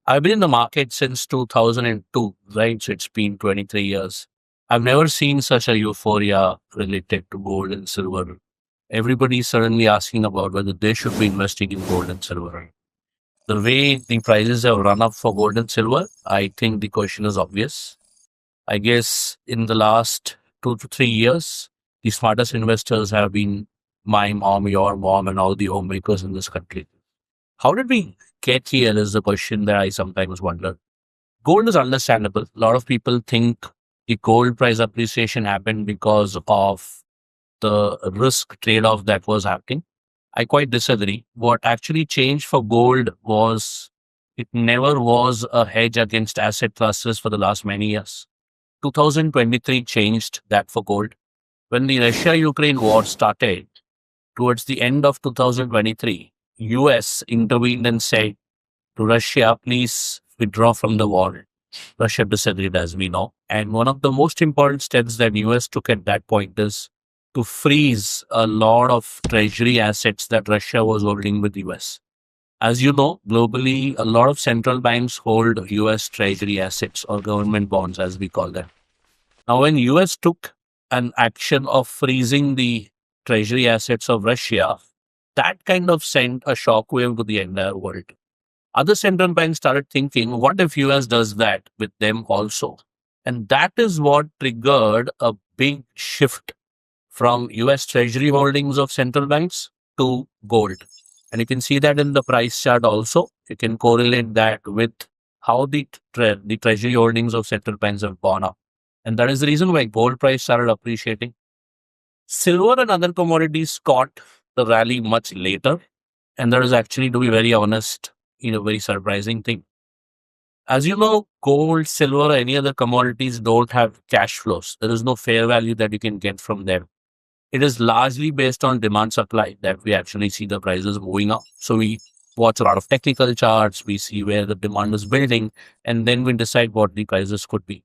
I've been in the market since 2002, right? So it's been 23 years. I've never seen such a euphoria related to gold and silver. Everybody's suddenly asking about whether they should be investing in gold and silver. The way the prices have run up for gold and silver, I think the question is obvious. I guess in the last 2 to 3 years, the smartest investors have been my mom, your mom, and all the homemakers in this country. How did we get here is the question that I sometimes wonder. Gold is understandable. A lot of people think the gold price appreciation happened because of the risk trade off that was happening. I quite disagree. What actually changed for gold was it never was a hedge against asset classes for the last many years. 2023 changed that for gold. When the Russia Ukraine war started, towards the end of 2023, US intervened and said to Russia, please withdraw from the war. Russia disagreed, as we know. And one of the most important steps that US took at that point is to freeze a lot of treasury assets that Russia was holding with US. As you know, globally, a lot of central banks hold US treasury assets or government bonds, as we call them. Now, when US took an action of freezing the treasury assets of Russia, that kind of sent a shockwave to the entire world. Other central banks started thinking, what if US does that with them also? And that is what triggered a big shift from US Treasury holdings of central banks to gold. And you can see that in the price chart also. You can correlate that with how the Treasury holdings of central banks have gone up. And that is the reason why gold price started appreciating. Silver and other commodities caught the rally much later. And that is actually, to be very honest, a very surprising thing. As you know, gold, silver, any other commodities don't have cash flows. There is no fair value that you can get from them. It is largely based on demand supply that we actually see the prices moving up. So we watch a lot of technical charts, we see where the demand is building, and then we decide what the prices could be.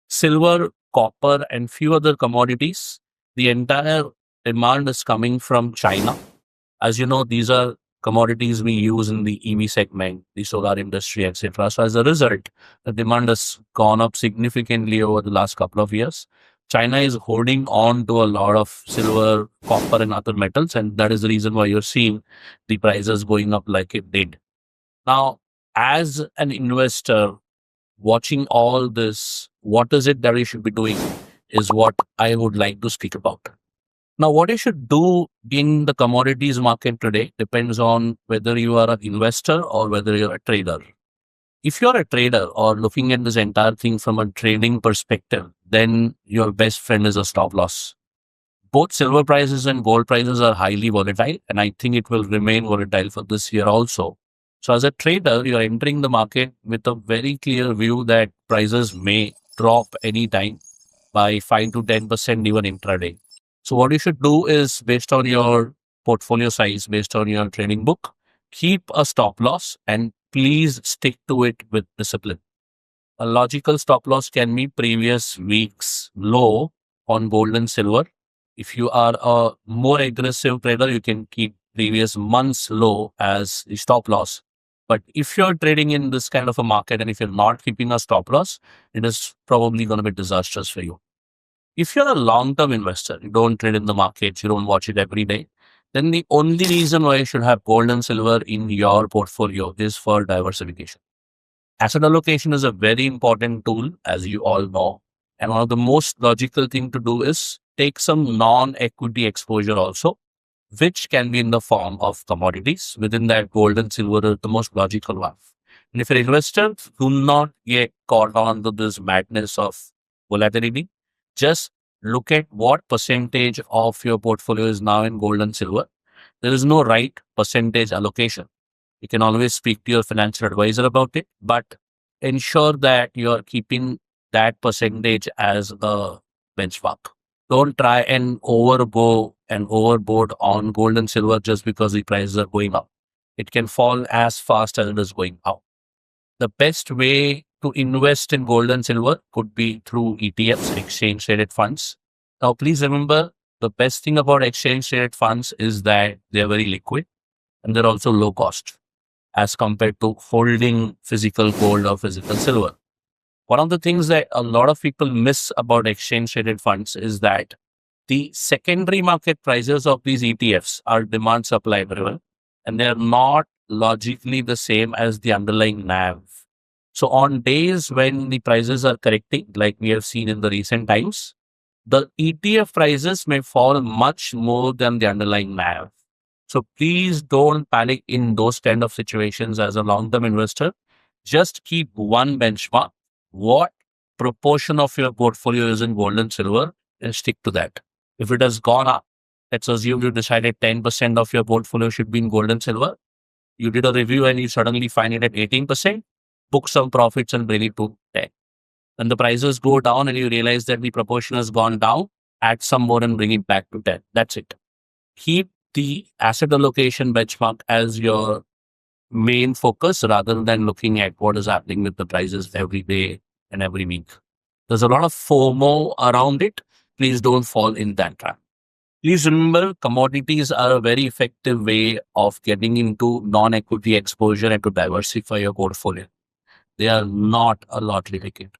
Silver, copper, and few other commodities, the entire demand is coming from China. As you know, these are commodities we use in the EV segment, the solar industry, etc. So as a result, the demand has gone up significantly over the last couple of years. China is holding on to a lot of silver, copper, and other metals, and that is the reason why you're seeing the prices going up like it did. Now, as an investor watching all this, what is it that you should be doing is what I would like to speak about. Now, what you should do in the commodities market today depends on whether you are an investor or whether you're a trader. If you're a trader or looking at this entire thing from a trading perspective, then your best friend is a stop loss. Both silver prices and gold prices are highly volatile, and I think it will remain volatile for this year also. So as a trader, you're entering the market with a very clear view that prices may drop anytime by 5 to 10% even intraday. So what you should do is, based on your portfolio size, based on your trading book, keep a stop loss and please stick to it with discipline. A logical stop loss can be previous week's low on gold and silver. If you are a more aggressive trader, you can keep previous month's low as the stop loss. But if you're trading in this kind of a market and if you're not keeping a stop loss, it is probably going to be disastrous for you. If you're a long-term investor, you don't trade in the markets, you don't watch it every day, then the only reason why you should have gold and silver in your portfolio is for diversification. Asset allocation is a very important tool, as you all know. And one of the most logical thing to do is take some non-equity exposure also, which can be in the form of commodities. Within that, gold and silver is the most logical one. And if you're an investor, do not get caught on to this madness of volatility. Just look at what percentage of your portfolio is now in gold and silver. There is no right percentage allocation. You can always speak to your financial advisor about it, but ensure that you are keeping that percentage as a benchmark. Don't try and overgo and overboard on gold and silver just because the prices are going up. It can fall as fast as it is going up. The best way to invest in gold and silver could be through ETFs, exchange traded funds. Now, please remember, the best thing about exchange traded funds is that they're very liquid and they're also low cost. as compared to holding physical gold or physical silver. One of the things that a lot of people miss about exchange traded funds is that the secondary market prices of these ETFs are demand supply driven, and they're not logically the same as the underlying NAV. So on days when the prices are correcting, like we have seen in the recent times, the ETF prices may fall much more than the underlying NAV. So please don't panic in those kind of situations as a long-term investor. Just keep one benchmark. What proportion of your portfolio is in gold and silver, and stick to that. If it has gone up, let's assume you decided 10% of your portfolio should be in gold and silver. You did a review and you suddenly find it at 18%, book some profits and bring it to 10. When the prices go down and you realize that the proportion has gone down, add some more and bring it back to 10. That's it. Keep the asset allocation benchmark as your main focus rather than looking at what is happening with the prices every day and every week. There's a lot of FOMO around it. Please don't fall in that trap. Please remember, commodities are a very effective way of getting into non-equity exposure and to diversify your portfolio. They are not a lottery ticket.